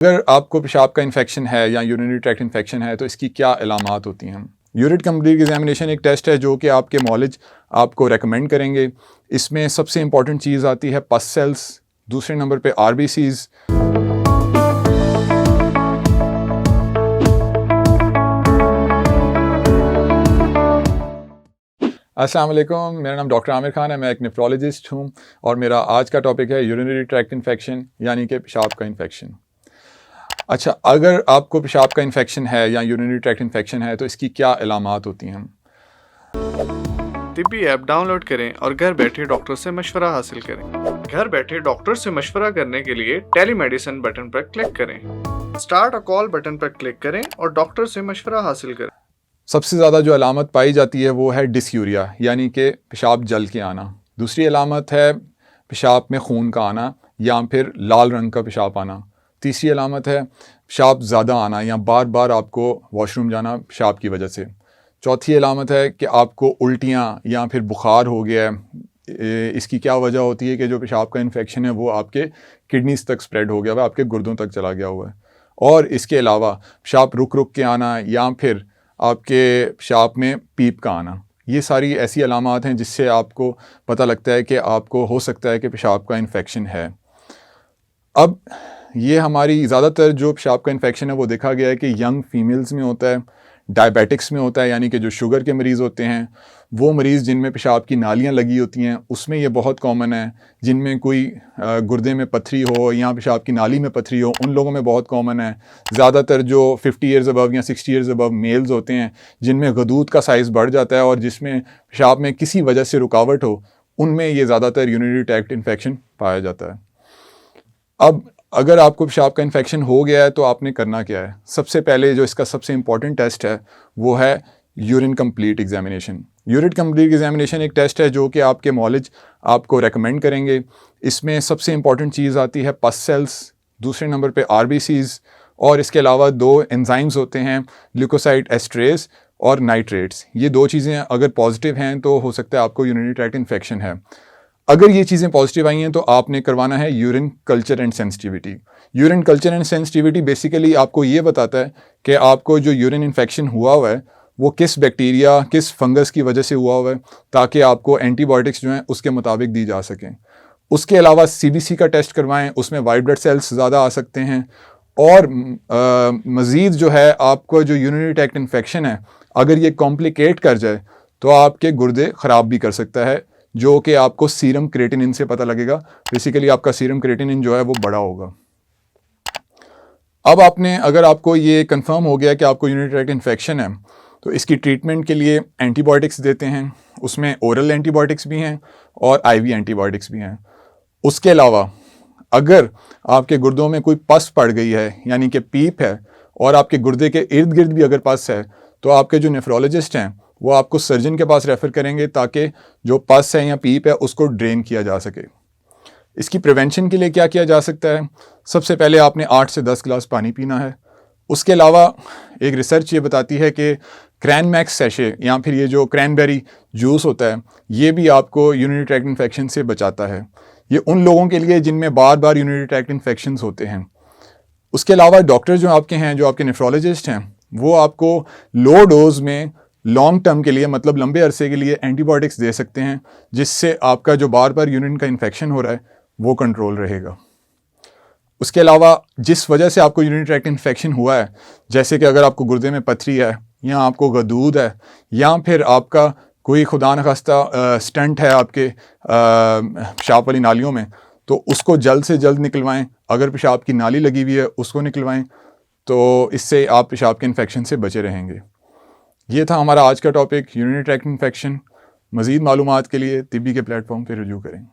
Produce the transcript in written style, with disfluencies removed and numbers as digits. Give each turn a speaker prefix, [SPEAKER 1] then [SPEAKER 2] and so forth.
[SPEAKER 1] अगर आपको पेशाब का इन्फेक्शन है या यूरिनरी ट्रैक्ट इन्फेक्शन है तो इसकी क्या अलामात होती हैं। यूरिन कंप्लीट एग्जामिनेशन एक टेस्ट है जो कि आपके मॉलेज आपको रेकमेंड करेंगे। इसमें सबसे इंपॉर्टेंट चीज़ आती है पस सेल्स, दूसरे नंबर पे आरबीसीज। अस्सलाम वालेकुम, मेरा नाम डॉक्टर आमिर खान है, मैं एक नेफ्रोलॉजिस्ट हूँ और मेरा आज का टॉपिक है यूरिनरी ट्रैक्ट इन्फेक्शन यानी कि पेशाब का इन्फेक्शन। अच्छा, अगर आपको पेशाब का इन्फेक्शन है या यूरिनरी ट्रैक्ट इन्फेक्शन है तो इसकी क्या अलामात होती हैं।
[SPEAKER 2] तिब्बी ऐप डाउनलोड करें और घर बैठे डॉक्टर से मशवरा हासिल करें। घर बैठे डॉक्टर से मशवरा करने के लिए टेलीमेडिसिन बटन पर क्लिक करें। स्टार्ट अ कॉल बटन पर क्लिक करें और डॉक्टर से मशवरा हासिल करें।
[SPEAKER 1] सबसे ज़्यादा जो अलामत पाई जाती है वो है डिसयूरिया यानी कि पेशाब जल के आना। दूसरी अलामत है पेशाब में खून का आना या फिर लाल रंग का पेशाब आना। तीसरी अलामत है पेशाब ज़्यादा आना या बार बार आपको वॉशरूम जाना पेशाब की वजह से। चौथी अलामत है कि आपको उल्टियाँ या फिर बुखार हो गया है। इसकी क्या वजह होती है कि जो पेशाब का इन्फेक्शन है वो आपके किडनीज तक स्प्रेड हो गया हुआ है, आपके गुर्दों तक चला गया हुआ है। और इसके अलावा पेशाब रुक रुक के आना या फिर आपके पेशाब में पीप का आना, ये सारी ऐसी अलामात हैं जिससे आपको पता लगता है कि आपको हो सकता है कि पेशाब का इन्फेक्शन है। अब ये हमारी ज़्यादातर जो पेशाब का इन्फेक्शन है वो देखा गया है कि यंग फीमेल्स में होता है, डायबिटिक्स में होता है यानी कि जो शुगर के मरीज़ होते हैं, वो मरीज़ जिनमें पेशाब की नालियाँ लगी होती हैं उसमें ये बहुत कॉमन है। जिनमें कोई गुर्दे में पथरी हो या पेशाब की नाली में पथरी हो उन लोगों में बहुत कॉमन है। ज़्यादातर जो 50 ईयर्स अबव या 60 ईयर्स अबव मेल्स होते हैं जिनमें गदूद का साइज़ बढ़ जाता है और जिसमें पेशाब में किसी वजह से रुकावट हो, उनमें ये ज़्यादातर यूरिनरी ट्रैक्ट इन्फेक्शन पाया जाता है। अब अगर आपको पेशाब का इन्फेक्शन हो गया है तो आपने करना क्या है। सबसे पहले जो इसका सबसे इंपॉर्टेंट टेस्ट है वो है urine complete examination. Urine complete examination एक टेस्ट है जो कि आपके मॉलेज आपको रेकमेंड करेंगे। इसमें सबसे इंपॉर्टेंट चीज़ आती है पस सेल्स, दूसरे नंबर पे आरबीसीज और इसके अलावा दो एंजाइम्स होते हैं ल्यूकोसाइड एस्ट्रेज और नाइट्रेट्स। ये दो चीज़ें अगर पॉजिटिव हैं तो हो सकता है आपको यूरिनरी ट्रैक्ट इन्फेक्शन है। अगर ये चीज़ें पॉजिटिव आई हैं तो आपने करवाना है urine culture and sensitivity. Urine culture and sensitivity basically आपको ये बताता है कि आपको जो यूरिन इन्फेक्शन हुआ हुआ है वो किस बैक्टीरिया, किस फंगस की वजह से हुआ हुआ है, ताकि आपको एंटीबायोटिक्स जो हैं उसके मुताबिक दी जा सकें। उसके अलावा सीबीसी का टेस्ट करवाएं, उसमें वाइट ब्लड सेल्स ज़्यादा आ सकते हैं। और मज़ीद जो है आपको जो यूरिनरी ट्रैक्ट इन्फेक्शन है अगर ये कॉम्प्लिकेट कर जाए तो आपके गुर्दे ख़राब भी कर सकता है, जो कि आपको सीरम क्रिएटिनिन से पता लगेगा। बेसिकली आपका सीरम क्रिएटिनिन जो है वो बड़ा होगा। अब आपने अगर आपको ये कंफर्म हो गया कि आपको यूरिनरी ट्रैक्ट इन्फेक्शन है तो इसकी ट्रीटमेंट के लिए एंटीबायोटिक्स देते हैं। उसमें ओरल एंटीबायोटिक्स भी हैं और आईवी एंटीबायोटिक्स भी हैं। उसके अलावा अगर आपके गुर्दों में कोई पस पड़ गई है यानी कि पीप है और आपके गुर्दे के इर्द गिर्द भी अगर पस है तो आपके जो नेफ्रोलॉजिस्ट हैं वो आपको सर्जन के पास रेफ़र करेंगे ताकि जो पस है या पीप है उसको ड्रेन किया जा सके। इसकी प्रिवेंशन के लिए क्या किया जा सकता है। सबसे पहले आपने 8 से 10 गिलास पानी पीना है। उसके अलावा एक रिसर्च ये बताती है कि क्रैनमैक्स सैशे या फिर ये जो क्रैनबेरी जूस होता है ये भी आपको यूरिनरी ट्रैक्ट इन्फेक्शन से बचाता है। ये उन लोगों के लिए जिनमें बार बार यूरिनरी ट्रैक्ट इन्फेक्शंस होते हैं। उसके अलावा डॉक्टर जो आपके हैं, जो आपके नेफ्रोलॉजिस्ट हैं, वो आपको लो डोज में लॉन्ग टर्म के लिए मतलब लंबे अरसे के लिए एंटीबायोटिक्स दे सकते हैं जिससे आपका जो बार बार यूरिन का इन्फेक्शन हो रहा है वो कंट्रोल रहेगा। उसके अलावा जिस वजह से आपको यूरिनरी ट्रैक्ट इन्फेक्शन हुआ है, जैसे कि अगर आपको गुर्दे में पथरी है या आपको गदूद है या फिर आपका कोई खुदा न खास्ता स्टंट है आपके पेशाब वाली नालियों में, तो उसको जल्द से जल्द निकलवाएं। अगर पेशाब की नाली लगी हुई है उसको निकलवाएं, तो इससे आप पेशाब के इन्फेक्शन से बचे रहेंगे। ये था हमारा आज का टॉपिक, यूरिनरी ट्रैक्ट इन्फेक्शन। मज़ीद मालूमात के लिए तिब्बी के प्लेटफॉर्म पर रुजू करें।